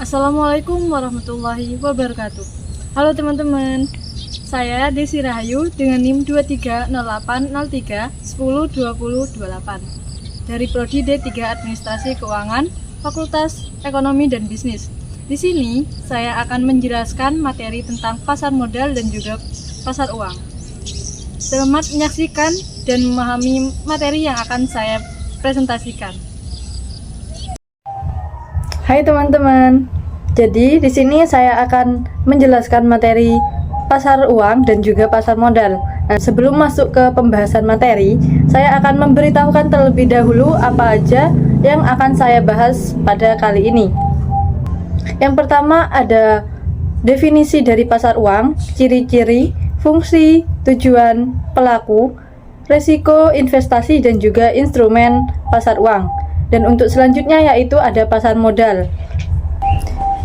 Assalamualaikum warahmatullahi wabarakatuh. Halo teman-teman, saya Desi Rahayu dengan NIM 230803102028 dari Prodi D3 Administrasi Keuangan, Fakultas Ekonomi dan Bisnis. Di sini saya akan menjelaskan materi tentang pasar modal dan juga pasar uang. Selamat menyaksikan dan memahami materi yang akan saya presentasikan. Hai teman-teman, jadi di sini saya akan menjelaskan materi pasar uang dan juga pasar modal. Nah, sebelum masuk ke pembahasan materi, saya akan memberitahukan terlebih dahulu apa aja yang akan saya bahas pada kali ini. Yang pertama ada definisi dari pasar uang, ciri-ciri, fungsi, tujuan, pelaku, resiko investasi dan juga instrumen pasar uang. Dan untuk selanjutnya yaitu ada pasar modal.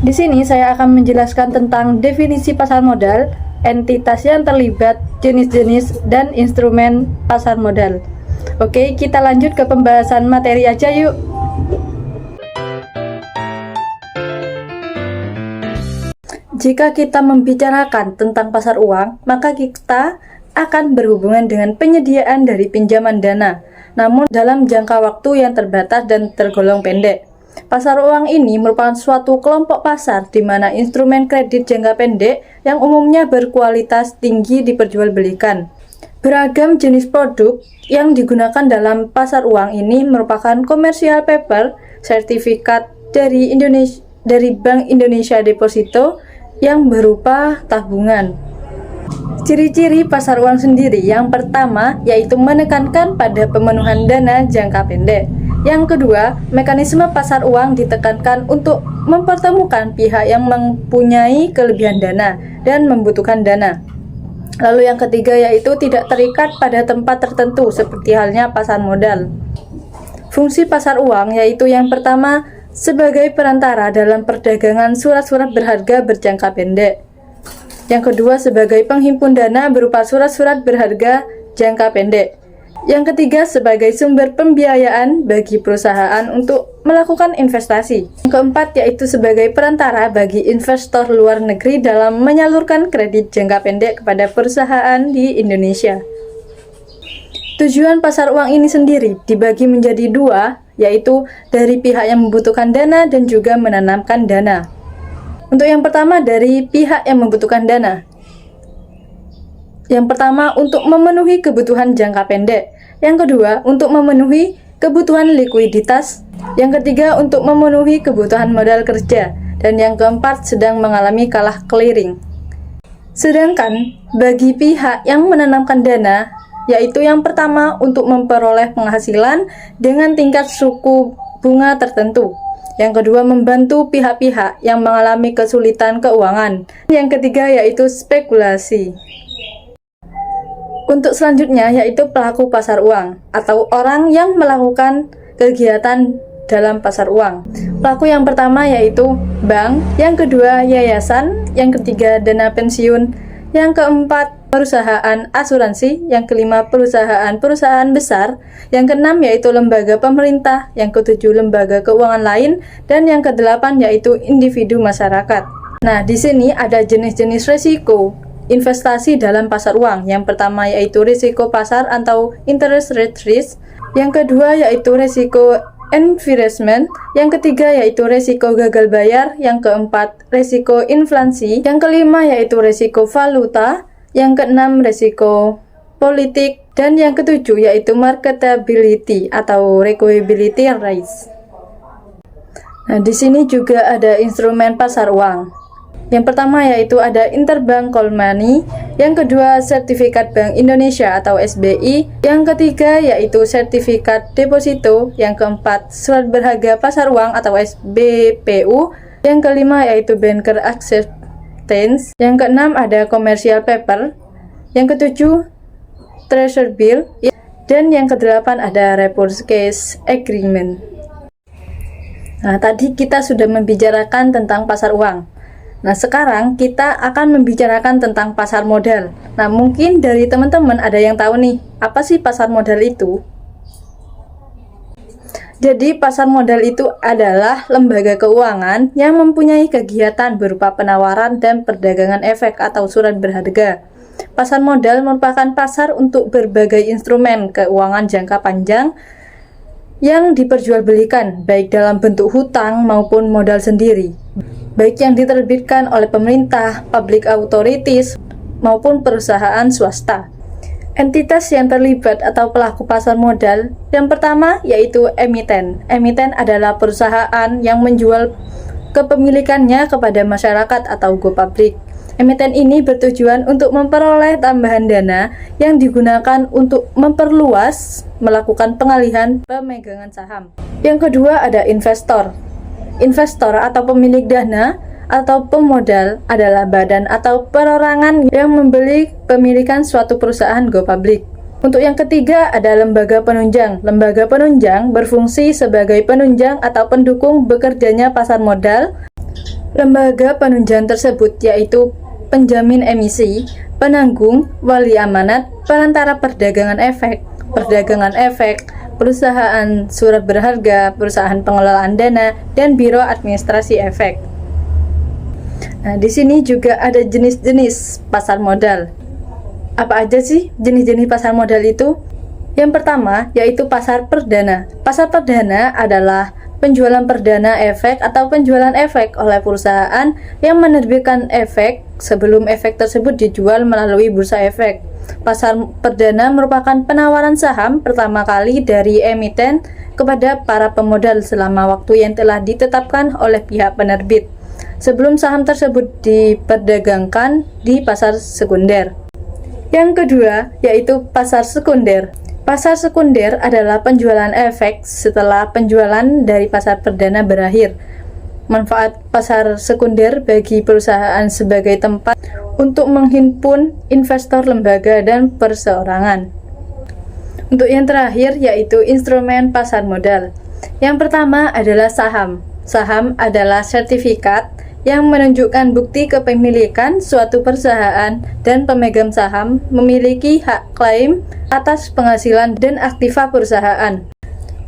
Di sini saya akan menjelaskan tentang definisi pasar modal, entitas yang terlibat, jenis-jenis dan instrumen pasar modal. Oke, kita lanjut ke pembahasan materi aja yuk. Jika kita membicarakan tentang pasar uang, maka kita akan berhubungan dengan penyediaan dari pinjaman dana, namun dalam jangka waktu yang terbatas dan tergolong pendek. Pasar uang ini merupakan suatu kelompok pasar di mana instrumen kredit jangka pendek yang umumnya berkualitas tinggi diperjualbelikan. Beragam jenis produk yang digunakan dalam pasar uang ini merupakan commercial paper, sertifikat dari Bank Indonesia Deposito yang berupa tabungan. Ciri-ciri pasar uang sendiri, yang pertama yaitu menekankan pada pemenuhan dana jangka pendek. Yang kedua, mekanisme pasar uang ditekankan untuk mempertemukan pihak yang mempunyai kelebihan dana dan membutuhkan dana. Lalu yang ketiga yaitu tidak terikat pada tempat tertentu seperti halnya pasar modal. Fungsi pasar uang yaitu yang pertama sebagai perantara dalam perdagangan surat-surat berharga berjangka pendek. Yang kedua sebagai penghimpun dana berupa surat-surat berharga jangka pendek. Yang ketiga sebagai sumber pembiayaan bagi perusahaan untuk melakukan investasi. Yang keempat yaitu sebagai perantara bagi investor luar negeri dalam menyalurkan kredit jangka pendek kepada perusahaan di Indonesia. Tujuan pasar uang ini sendiri dibagi menjadi dua, yaitu dari pihak yang membutuhkan dana dan juga menanamkan dana. Untuk yang pertama dari pihak yang membutuhkan dana. Yang pertama untuk memenuhi kebutuhan jangka pendek. Yang kedua untuk memenuhi kebutuhan likuiditas. Yang ketiga untuk memenuhi kebutuhan modal kerja. Dan yang keempat sedang mengalami kalah clearing. Sedangkan bagi pihak yang menanamkan dana, yaitu yang pertama untuk memperoleh penghasilan dengan tingkat suku bunga tertentu. Yang kedua membantu pihak-pihak yang mengalami kesulitan keuangan. Yang ketiga yaitu spekulasi. Untuk selanjutnya yaitu pelaku pasar uang atau orang yang melakukan kegiatan dalam pasar uang. Pelaku yang pertama yaitu bank, yang kedua yayasan, yang ketiga dana pensiun, yang keempat perusahaan asuransi, yang kelima perusahaan besar, yang keenam yaitu lembaga pemerintah, yang ketujuh lembaga keuangan lain, dan yang kedelapan yaitu individu masyarakat. Nah, di sini ada jenis-jenis risiko investasi dalam pasar uang. Yang pertama yaitu risiko pasar atau interest rate risk, yang kedua yaitu risiko environment, yang ketiga yaitu risiko gagal bayar, yang keempat risiko inflasi, yang kelima yaitu risiko valuta, yang keenam risiko politik, dan yang ketujuh yaitu marketability atau recoverability risk. Nah, di sini juga ada instrumen pasar uang. Yang pertama yaitu ada interbank call money, yang kedua sertifikat Bank Indonesia atau SBI, yang ketiga yaitu sertifikat deposito, yang keempat surat berharga pasar uang atau SBPU, yang kelima yaitu banker acceptance, yang keenam ada commercial paper, yang ketujuh treasury bill, dan yang kedelapan ada repurchase agreement. Nah, tadi kita sudah membicarakan tentang pasar uang. Nah, sekarang kita akan membicarakan tentang pasar modal. Nah, mungkin dari teman-teman ada yang tahu nih, apa sih pasar modal itu? Jadi pasar modal itu adalah lembaga keuangan yang mempunyai kegiatan berupa penawaran dan perdagangan efek atau surat berharga. Pasar modal merupakan pasar untuk berbagai instrumen keuangan jangka panjang yang diperjualbelikan baik dalam bentuk hutang maupun modal sendiri, baik yang diterbitkan oleh pemerintah, public authorities, maupun perusahaan swasta. Entitas yang terlibat atau pelaku pasar modal yang pertama yaitu emiten. Emiten adalah perusahaan yang menjual kepemilikannya kepada masyarakat atau go public. Emiten ini bertujuan untuk memperoleh tambahan dana yang digunakan untuk memperluas melakukan pengalihan pemegangan saham. Yang kedua ada investor. Investor atau pemilik dana atau pemodal adalah badan atau perorangan yang membeli pemilikan suatu perusahaan go public. Untuk yang ketiga ada lembaga penunjang. Lembaga penunjang berfungsi sebagai penunjang atau pendukung bekerjanya pasar modal. Lembaga penunjang tersebut yaitu penjamin emisi, penanggung, wali amanat, perantara perdagangan efek, perusahaan surat berharga, perusahaan pengelolaan dana, dan biro administrasi efek. Nah, di sini juga ada jenis-jenis pasar modal. Apa aja sih jenis-jenis pasar modal itu? Yang pertama yaitu pasar perdana. Pasar perdana adalah penjualan perdana efek atau penjualan efek oleh perusahaan yang menerbitkan efek sebelum efek tersebut dijual melalui bursa efek. Pasar perdana merupakan penawaran saham pertama kali dari emiten kepada para pemodal selama waktu yang telah ditetapkan oleh pihak penerbit, sebelum saham tersebut diperdagangkan di pasar sekunder. Yang kedua yaitu pasar sekunder. Pasar sekunder adalah penjualan efek setelah penjualan dari pasar perdana berakhir. Manfaat pasar sekunder bagi perusahaan sebagai tempat untuk menghimpun investor lembaga dan perseorangan. Untuk yang terakhir yaitu instrumen pasar modal. Yang pertama adalah saham. Saham adalah sertifikat yang menunjukkan bukti kepemilikan suatu perusahaan dan pemegang saham memiliki hak klaim atas penghasilan dan aktiva perusahaan.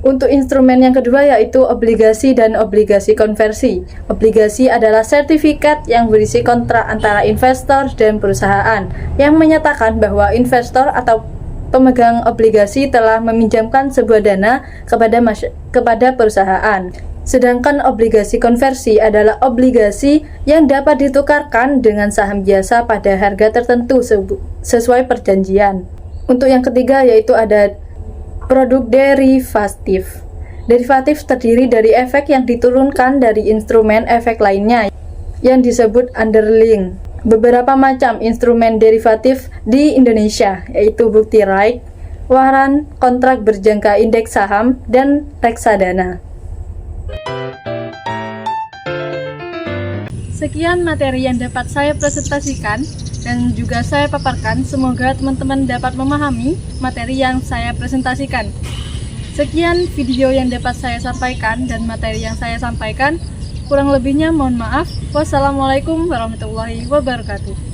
Untuk instrumen yang kedua yaitu obligasi dan obligasi konversi. Obligasi adalah sertifikat yang berisi kontrak antara investor dan perusahaan yang menyatakan bahwa investor atau pemegang obligasi telah meminjamkan sebuah dana kepada perusahaan. Sedangkan obligasi konversi adalah obligasi yang dapat ditukarkan dengan saham biasa pada harga tertentu sesuai perjanjian. Untuk yang ketiga yaitu ada produk derivatif. Derivatif terdiri dari efek yang diturunkan dari instrumen efek lainnya yang disebut underlying. Beberapa macam instrumen derivatif di Indonesia yaitu bukti right, waran, kontrak berjangka indeks saham, dan reksadana. Sekian materi yang dapat saya presentasikan dan juga saya paparkan. Semoga teman-teman dapat memahami materi yang saya presentasikan. Sekian video yang dapat saya sampaikan dan materi yang saya sampaikan. Kurang lebihnya mohon maaf. Wassalamualaikum warahmatullahi wabarakatuh.